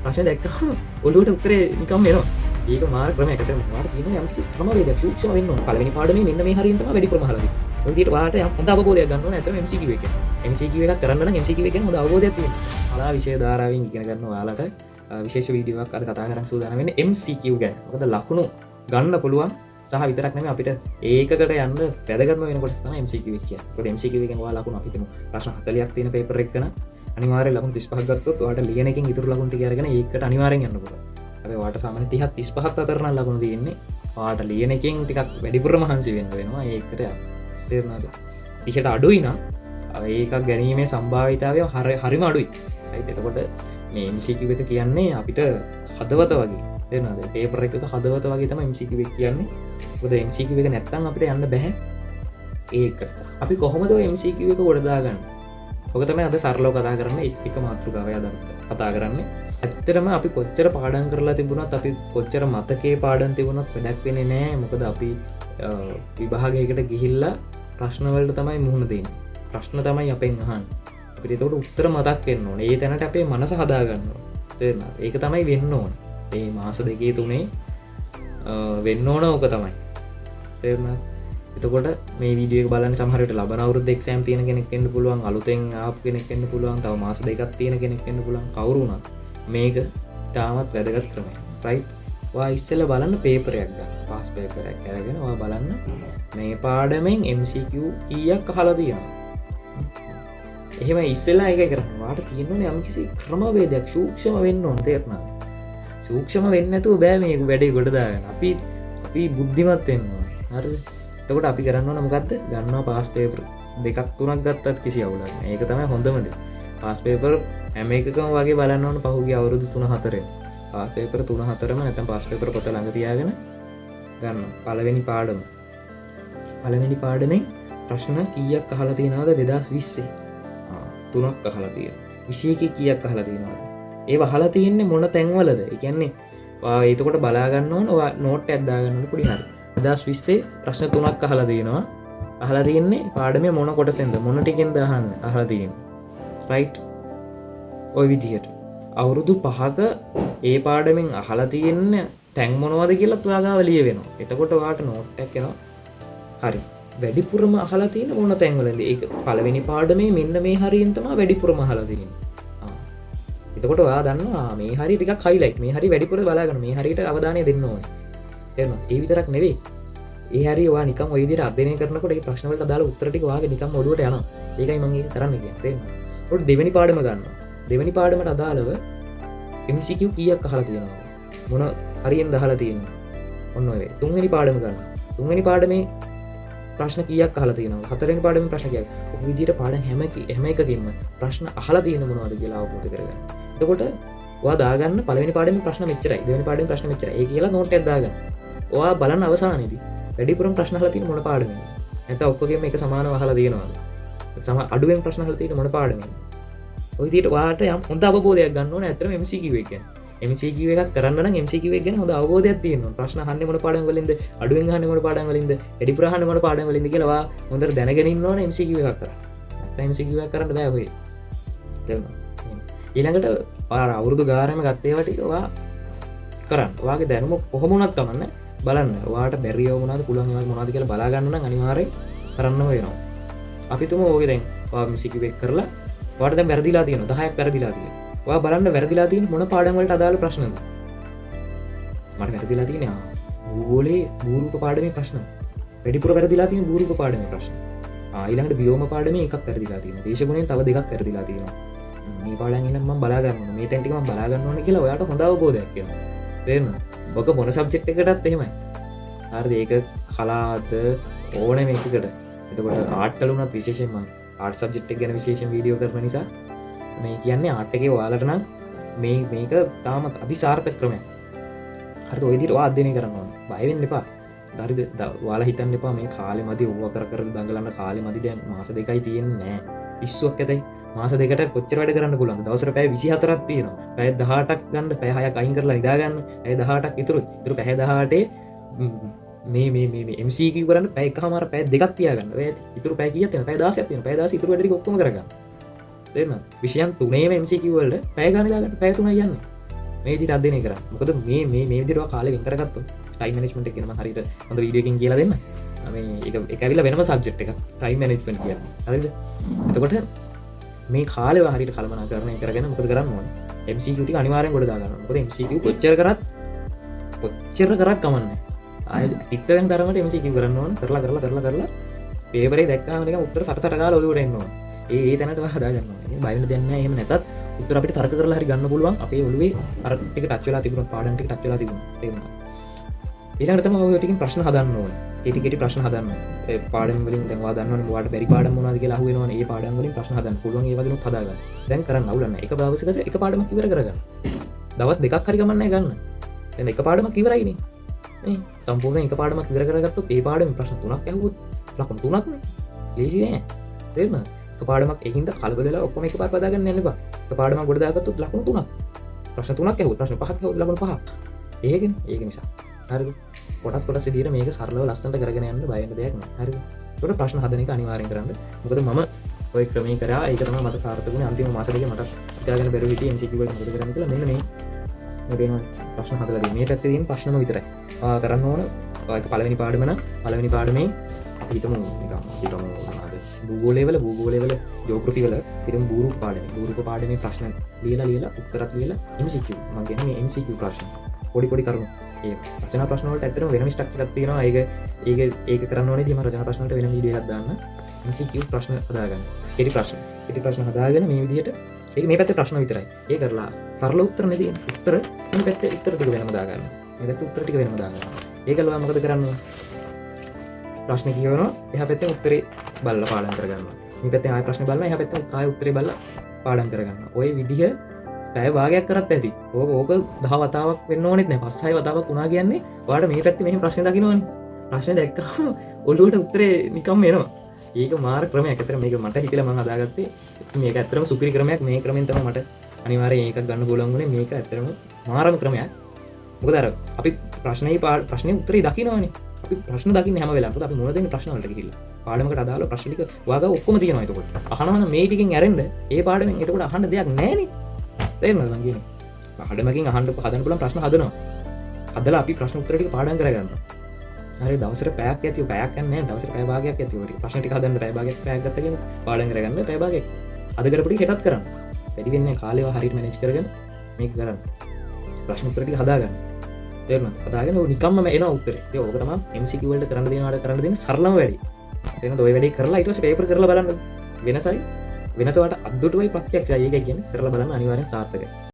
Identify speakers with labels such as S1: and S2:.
S1: ප්‍රශ්න දැක්කම ඔළුවට උත්තරේ නිකම් එනවා. ඒක මාර ක්‍රමයකට වාට තියෙන යම්කිසි ක්‍රමවේදයක් සූක්ෂම වෙන්න ඕන. පළවෙනි පාඩමේ මෙන්න මේ හරියෙන් තමයි වැඩිපුරම අහලා තියෙන්නේ. ඔය විදිහට වාට යම් හොඳ අවබෝධයක් ගන්න ඕන. නැත්නම් MCQ එක. MCQ එකක් කරන්න නම් MCQ එක ගැන හොඳ අවබෝධයක් තියෙන්න. කලා විෂය ධාරාවෙන් ඉගෙන ගන්න ඔයාලට විශේෂ වීඩියෝවක් අද කතා කරන්න සූදානම් වෙන්නේ MCQ ගැන. මොකද ලකුණු ගන්න පුළුවන් සහ විතරක් නෙමෙයි අපිට ඒකකට යන්න වැදගත්ම වෙන කොටස තමයි MCQ එක කියන්නේ. ඒකට MCQ එකෙන් ඔයාලා ලකුණු අපි හිතමු ප්‍රශ්න 40ක් තියෙන පේපර් එකක නම් අනිවාර්යෙන් ලකුණු 35ක් ගත්තොත් ඔයාලට ලියන එකෙන් ඉතුරු ලකුණු ටික අරගෙන ඒකට අනිවාර්යෙන් යන්න පුළුවන්. හැබැයි ඔයාලට සාමාන්‍ය 30ක් 35ක් අතර නම් ලකුණු තියෙන්නේ. ඔයාලට ලියන එකෙන් ටිකක් වැඩිපුර මහන්සි වෙන්න වෙනවා ඒකට යන්න. තේරුණාද? 30ට අඩුයි නම් ඒකක් ගැනීමේ සම්භාවිතාවය හරිම අඩුයි. right? එතකොට මේ MCQ එක කියන්නේ අපිට හදවත වගේ. තේරුණාද? පේපර් එකක හදවත වගේ තමයි MCQ එක කියන්නේ. මොකද MCQ එක නැත්තම් අපිට යන්න බෑ. ඒකට අපි කොහොමද ඔය MCQ එක ගොඩ දාගන්නේ? ඔක තමයි අද සරලව කතා කරන්නේ එක මාතෘකාවයි අද කතා කරන්නේ. ඇත්තටම අපි කොච්චර පාඩම් කරලා තිබුණත් අපි කොච්චර මතකයේ පාඩම් තිබුණත් වැඩක් වෙන්නේ නැහැ. මොකද අපි විභාගයකට ගිහිල්ලා ප්‍රශ්න වලට තමයි මුහුණ දෙන්නේ. ප්‍රශ්න තමයි අපෙන් අහන්නේ. අපිට ඒකට උත්තර මතක් වෙන්න ඕනේ. ඒ තැනට අපේ මනස හදා ගන්න ඕනේ. තේරුණාද? ඒක තමයි වෙන්න ඕනේ. මේ මාස දෙකේ තුනේ වෙන්න ඕන ඕක තමයි. තේරුණාද? එතකොට මේ වීඩියෝ එක බලන්න සමහර විට ලබන අවුරුද්ද එක්සෑම් තියෙන කෙනෙක් වෙන්න පුළුවන්, අලුතෙන් ආපු කෙනෙක් වෙන්න පුළුවන්, තව මාස දෙකක් තියෙන කෙනෙක් වෙන්න පුළුවන්. කවුරු වුණත් මේක තාමත් වැදගත් ක්‍රමයක්. රයිට්? ඔයා ඉස්සෙල්ලා බලන්න පේපර් එකක් ගන්න. පාස් පේපර් එකක් අරගෙන ඔයා බලන්න මේ පාඩමෙන් MCQ කීයක් අහලා තියෙනවද? එහෙම ඉස්සෙල්ලා ඒක කරන්න. ඔයාට තියෙන්නේ යම්කිසි ක්‍රමවේදයක් සූක්ෂම වෙන්න ඕන. තේරුණාද? සූක්ෂම වෙන්නේ නැතුව බෑ මේක වැඩේ ගොඩ දාගන්න. අපි බුද්ධිමත් වෙන්න ඕනේ. හරිද? එතකොට අපි කරන්න ඕන මොකද්ද? ගන්නවා පාස් පේපර් දෙකක් තුනක් ගත්තත් කිසි අවුලක් නැහැ. ඒක තමයි හොඳම දේ. පාස් පේපර් හැම එකකම වගේ බලන්න ඕන පහුගිය අවුරුදු 3-4 පාස් පේපර් 3-4ම නැත්නම් පාස් පේපර් පොත ළඟ තියාගෙන ගන්න. පළවෙනි පාඩමෙන් ප්‍රශ්න කීයක් අහලා තියෙනවද 2020? 3ක් අහලා තියෙනවා. 21 කීයක් අහලා තියෙනවද? ඒව අහලා තියෙන්නේ මොන තැන්වලද? ඒ කියන්නේ එතකොට බලා ගන්න ඕන ඔයා නෝට් එකක් දාගන්න ඕනේ පොඩි හරි. 2020 ප්‍රශ්න 3ක් අහලා තියෙනවා. අහලා තියෙන්නේ පාඩමේ මොන කොටසෙන්ද? මොන ටිකෙන්ද අහලා තියෙන්නේ? රයිට්? ওই විදිහට. අවුරුදු 5ක ඒ පාඩමෙන් අහලා තියෙන තැන් මොනවද කියලා ඔයා ගාව ලියවෙනවා. එතකොට ඔයාට නෝට් එකක් එනවා. හරි. වැඩිපුරම අහලා තියෙන මොන තැන්වලද? ඒක පළවෙනි පාඩමේ මෙන්න මේ හරියෙන් තමයි වැඩිපුරම අහලා තියෙන්නේ. එතකොට ඔයා දන්නවා මේ හරිය ටිකක් හයිලයිට්. මේ හරිය වැඩිපුර බලාගන්න. මේ හරියට අවධානය දෙන්න ඕනේ. තේරුණාද? ඒ විතරක් නෙවෙයි. ඒ හරිය ඔයා නිකන් ওই විදිහට අධ්‍යයනය කරනකොට ඒ ප්‍රශ්න වලට අදාළ උත්තර ටික ඔයාගේ නිකන් ඔළුවට යනවා. ඒකයි මම ඒක කරන්න කියන්නේ. තේරුණාද? ඒකට දෙවෙනි පාඩම ගන්නවා. දෙවෙනි පාඩමට අදාළව MCQ කීයක් අහලා තියෙනවද? මොන හරියෙන්ද අහලා තියෙන්නේ? ඔන්න ඔය වේ. තුන්වෙනි පාඩම ගන්නවා. තුන්වෙනි පාඩමේ ප්‍රශ්න කීයක් අහලා තියෙනවද? හතරවෙනි පාඩමේ ප්‍රශ්න කීයක්? ඔය විදිහට පාඩම් හැම එකකින්ම ප්‍රශ්න අහලා තියෙන මොනවද කියලා අවබෝධ කරගන්න. එතකොට ඔයා දාගන්න පළවෙනි පාඩමේ ප්‍රශ්න මෙච්චරයි. දෙවෙනි පාඩමේ ප්‍රශ්න මෙච්චරයි. ඒ කියලා නෝට් එකක් දාගන්න. ඔයා බලන්න අවසානයේදී වැඩිපුරම ප්‍රශ්න අහලා තියෙන මොන පාඩමෙන්ද? නැත්නම් ඔක්කොගෙම එක සමානව අහලා තියෙනවද? අඩුවෙන් ප්‍රශ්න අහලා තියෙන මොන පාඩමෙන්ද? ඔය විදිහට ඔයාට යම් හොඳ අවබෝධයක් ගන්න ඕනේ. ඇත්තටම MCQ එක කියන්නේ. MCQ එකක් කරන්න නම් MCQ එක ගැන හොඳ අවබෝධයක් තියෙන්න ඕන. ප්‍රශ්න අහන්නේ මොන පාඩම් වලින්ද? අඩුවෙන් අහන්නේ මොන පාඩම් වලින්ද? වැඩිපුර අහන්නේ මොන පාඩම් වලින්ද කියලා ඔයා හොඳට දැනගෙන ඉන්න ඕනේ MCQ එකක් කරන්න. නැත්නම් MCQ එකක් කරන්න බෑ ඔය. තේරුණා? ඊළඟට ඔයා අවුරුදු ගානම ගත්ත ඒවා ටික ඔයා කරන්න. ඔයාගේ දැනුම කොහොම වුණත් කමන්න බලන්න. ඔයාට බැරියව මොනවද පුළුවන් ඒවා මොනවද කියලා බලා ගන්න නම් අනිවාර්යෙන් කරන්න වෙනවා. අපි තුමු ඕකේ දැන් ඔයා MCQ එක කරලා ඔයාට දැන් වැරදිලා තියෙනවා 10ක් වැරදිලා තියෙනවා. ඔයා බලන්න වැරදිලා තියෙන මොන පාඩම් වලට අදාළ ප්‍රශ්නද? මට වැරදිලා තියෙන්නේ භූගෝලයේ භූරූප පාඩමේ ප්‍රශ්න. වැඩිපුර වැරදිලා තියෙන භූරූප පාඩමේ ප්‍රශ්න. ඊළඟට ව්‍යෝම පාඩමේ එකක් වැරදිලා තියෙනවා. දේශගුණයෙන් තව දෙකක් වැරදිලා තියෙනවා. මේ පාඩම් එහෙනම් මම බලා ගන්න ඕනේ. මේ තැන් ටික මම බලා ගන්න ඕනේ කියලා ඔයාට හොඳ අවබෝධයක් එනවා. තේරෙනවද? ඔක මොන සබ්ජෙක්ට් එකකටත් එහෙමයි. හරිද? ඒක කලාවද ඕනෑම එකකට. එතකොට ආර්ට් වල උනත් විශේෂයෙන්ම ආර්ට් සබ්ජෙක්ට් එක ගැන විශේෂයෙන් වීඩියෝ කරන නිසා මේ කියන්නේ ආර්ට් එකේ ඔයාලට නම් මේක තාමත් අතිසාර්ථක ක්‍රමයක්. හරිද? ඔය විදිහට ඔයා අධ්‍යයනය කරන්න ඕනේ. බය වෙන්න එපා. හරිද? ඔයාලා හිතන්න එපා මේ කාලෙ මදි ඕව කර දඟලන්න කාලෙ මදි. දැන් මාස දෙකයි තියෙන්නේ නෑ. පිස්සුවක් ඇතයි. මාස දෙකට කොච්චර වැඩ කරන්න පුළුවන්ද? දවසට පැය 24ක් තියෙනවා. පැය 18ක් ගන්න, පැය 6ක් අයින් කරලා නිදා ගන්න. පැය 18ක් ඉතුරුයි. ඉතුරු පැය 18 මේ MCQ කරන්න පැය එකමාර පැය දෙකක් තියාගන්න. ඔය ඉතුරු පැය කීයක් තියෙනවද? පැය 16ක් තියෙනවා. පැය 16 ඉතුරු වැඩ ටික ඔක්කොම කරගන්න. තේරෙනවද? විෂයන් තුනේම MCQ වලට පැය ගානේ දාගන්න. පැය 3යි යන්නේ. මේ විදිහට අධ්‍යයනය කරන්න. මොකද මේ විදිහට කාලේ වෙන් කරගත්තොත් ටයිම් මැනේජ්මන්ට් එක කියන මම හරියට හොඳ වීඩියෝ එකකින් කියලා දෙන්න. මේ ඒක ඇවිල්ලා වෙනම සබ්ජෙක්ට් එකක් ටයිම් මැනේජ්මන්ට් කියන්නේ. හරිද? එතකොට මේ කාලේ හරියට කළමනාකරණය කරගෙන මොකද කරන්න ඕනේ? MCQ ටික අනිවාර්යෙන් කොට දාගන්න ඕනේ. මොකද MCQ කොච්චර කරත් කමන්නේ. ආයෙ හිත වෙන තරමට MCQ කරන්න ඕනේ. කරලා පේපරේ දැක්කාම නිකන් උත්තර සටසට ගාලා ඔලුවට එන්න ඕනේ. ඒ තැනට හදාගන්න ඕනේ. බය වෙන්න දෙයක් නැහැ. එහෙම නැතත් උත්තර අපිට තර්ක කරලා හරි ගන්න පුළුවන්. අපේ ඔළුවේ අර ටික ටච් වෙලා තිබුණා, පාඩම් ටික ටච් වෙලා තිබුණා. තේරුණා? ඊළඟට තමයි ඔය ටිකෙන් ප්‍රශ්න හදන්න ඕනේ. කෙටි ප්‍රශ්න හදන්න. ඒ පාඩම් වලින් දැන් ඔයා දන්නවනේ ඔයාලට බැරි පාඩම් මොනවද කියලා අහුවෙනවනේ. ඒ පාඩම් වලින් ප්‍රශ්න හදන්න පුළුවන්. ඒ වගේම හදාගන්න. දැන් කරන්න අවුල නැහැ. එක දවසකට එක පාඩමක් ඉවර කරගන්න. දවස් දෙකක් හරි ගමන්නේ ගන්න. දැන් එක පාඩමක් ඉවරයිනේ. මේ සම්පූර්ණයෙන් එක පාඩමක් ඉවර කරගත්තොත් ඒ පාඩමේ ප්‍රශ්න 3ක් ඇහුවොත් ලකුණු 3ක්නේ. ලේසි නෑ. තේරුණාද? එක පාඩමක් එකින්ද කලබල වෙලා ඔක්කොම එකපාර පදාගන්න යන්න එපා. එක පාඩමක් ගොඩ දාගත්තොත් ලකුණු 3ක්. ප්‍රශ්න 3ක් ඇහුවොත් ප්‍රශ්න 5ක් ඇහුවොත් ලකුණු 5ක්. ඒක නිසා. හරිද? කොටස් විදිහට මේක සරලව ලස්සනට කරගෙන යන්න බය වෙන්න දෙයක් නෑ. හරිද? ඒකට ප්‍රශ්න හදන එක අනිවාර්යෙන් කරන්න. මොකද මම ඔය ක්‍රමයේ කරා ඒක තමයි මට සාර්ථකුනේ අන්තිම මාස දෙකේ මට හිතාගෙන බැරුව හිටියේ MCQ වල මොකද කරන්නේ කියලා. මෙන්න මේ වෙන ප්‍රශ්න හදලා දෙන්නේ. මේ පැත්තේ තියෙන ප්‍රශ්නම විතරයි. කරන්න ඕන ඔය පළවෙනි පාඩම නම් පළවෙනි පාඩමේ අපි හිතමු භූගෝලයේ වල ජියෝග්‍රැෆි වල හිතමු භූරූප පාඩමේ ප්‍රශ්න ලියලා උත්තරත් ලියලා MCQ මම කියන්නේ මේ MCQ ප්‍රශ්න පොඩි කරුණු ඒ රචනා ප්‍රශ්න වලට ඇත්තටම වෙනම ස්ට්‍රක්චර් එකක් තියෙනවා ඒක කරන්න ඕනේදී මම රචනා ප්‍රශ්න වලට වෙනම වීඩියෝ එකක් දාන්න MCQ ප්‍රශ්න හදාගන්න කෙටි ප්‍රශ්න හදාගෙන මේ විදිහට ඒක මේ පැත්තේ ප්‍රශ්න විතරයි ඒ කරලා සරල උත්තර නෙදී උත්තර මේ පැත්තේ උත්තර ටික වෙනම දාගන්න මේ පැත්තේ උත්තර ටික වෙනම දාගන්න ඒකලවා මොකද කරන්න ඕන ප්‍රශ්න කියවනවා එහා පැත්තෙන් උත්තරේ බලලා පාඩම් කරගන්නවා මේ පැත්තෙන් ආයෙ ප්‍රශ්න බලනවා එහා පැත්තෙන් ආයෙ උත්තරේ බලලා පාඩම් කරගන්නවා ඔය විදිහ පැය භාගයක් කරත් ඇති ඕක 10 වතාවක් වෙන්න ඕනෙත් නැහැ 5-6 වතාවක් වුණා කියන්නේ ඔයාලට මේ පැත්තේ මෙහෙම ප්‍රශ්න දකින්නවනේ ප්‍රශ්න දැක්කම ඔළුවට උත්තරේ නිකම්ම එනවා ඒක මාර ක්‍රමයක් ඇත්තට මේක මට හිතලා මම හදාගත්තේ මේක ඇත්තටම සුපිරි ක්‍රමයක් මේ ක්‍රමෙන් තමයි මට අනිවාර්යයෙන් එකක් ගන්න පුළුවන් වුණේ මේක ඇත්තටම මාරම ක්‍රමයක් මොකද අර අපි ප්‍රශ්නේ උත්තරේ දකින්නවනේ අපි ප්‍රශ්න දකින්නේ හැම වෙලාවෙම අපි මොන දෙන්නේ ප්‍රශ්න වලට ගිහිල්ලා පාඩමකට අදාළ ප්‍රශ්න ටික ඔයාගාව ඔක්කොම තියෙනවා එතකොට අහනවා නම් මේ ටිකෙන් ඇරෙන්න ඒ පාඩමෙන් එතකොට අහන්න දෙයක් නැහැ නේ තේරෙනවද මං කියන්නේ පාඩමකින් අහන්න හදන්න පුළුවන් ප්‍රශ්න හදනවා හදලා අපි ප්‍රශ්න උත්තර ටික පාඩම් කරගන්නවා හරි දවසට පැයක් ඇතිව පැයක් නැහැ දවසට පැය භාගයක් ඇතිව ප්‍රශ්න ටික හදන්න පැය භාගයක් පැයක් ගත්ත කියන පාඩම් කරගන්න පැය භාගයක් අද කරපු ටික හෙටත් කරන්න වැඩි වෙන්නේ කාලේව හරියට මැනේජ් කරගෙන මේක කරන්න ප්‍රශ්න උත්තර ටික හදාගන්න තේරුණාද හදාගෙන ඔය නිකම්ම එන උත්තරේ ඒක ඕක තමයි MCQ වලට කරන්න දෙන සරලම වැඩි තේරෙනවද ඔය වැඩේ කරලා ඊට පස්සේ පේපර් කරලා බලන්න වෙනසයි වෙනසවට අද්දුටුවයි ප්‍රත්‍යක්ෂයි ඒක කියන්නේ කරලා බලන්න අනිවාර්යෙන් සාර්ථකයි